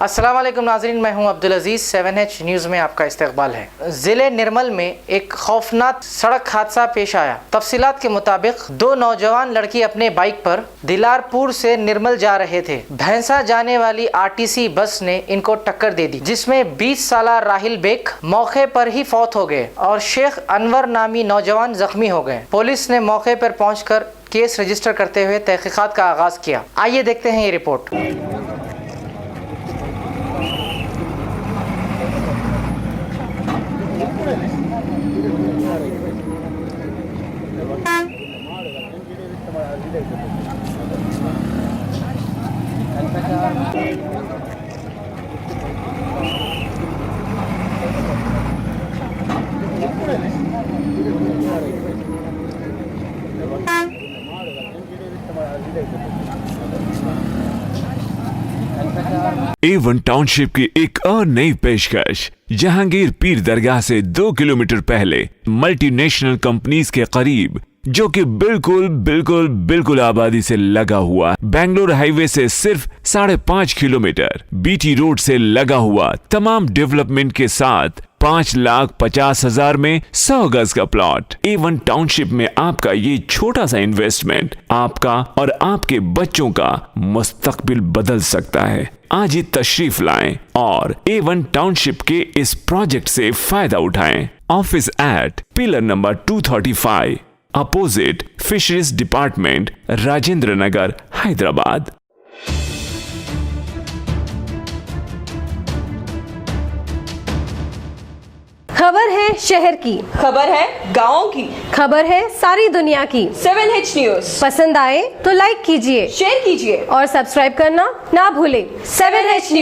अस्सलाम वालेकुम नाज़रीन, मैं हूं अब्दुल अजीज़। 7H न्यूज़ में आपका इस्तकबाल है। ज़िले निर्मल में एक खौफनाक सड़क हादसा पेश आया। तफसीलात के मुताबिक दो नौजवान लड़की अपने बाइक पर दिलारपुर से निर्मल जा रहे थे। भैंसा जाने वाली RTC बस ने इनको टक्कर दे दी, जिसमें 20 साला राहिल बेग मौके पर ही फौत हो गए और शेख अनवर नामी नौजवान जख्मी हो गए। पुलिस ने मौके पर पहुंचकर केस रजिस्टर करते हुए तहकीकात का आगाज किया। आइए देखते हैं ये रिपोर्ट। A1 टाउनशिप की एक और नई पेशकश। जहांगीर पीर दरगाह से 2 किलोमीटर पहले मल्टीनेशनल कंपनीज के करीब, जो कि बिल्कुल आबादी से लगा हुआ, बेंगलोर हाईवे से सिर्फ 5.5 किलोमीटर, BT रोड से लगा हुआ, तमाम डेवलपमेंट के साथ 5,50,000 में 100 गज का प्लॉट। A1 टाउनशिप में आपका ये छोटा सा इन्वेस्टमेंट आपका और आपके बच्चों का मुस्तकबिल बदल सकता है। आज ही तशरीफ लाएं और A1 टाउनशिप के इस प्रोजेक्ट से फायदा उठाएं। Office at pillar number 235, opposite fisheries department, Rajendra Nagar, Hyderabad. खबर है शहर की, खबर है गाँव की, खबर है सारी दुनिया की। 7H न्यूज़ पसंद आए तो लाइक कीजिए, शेयर कीजिए और सब्सक्राइब करना ना भूलें। 7H news.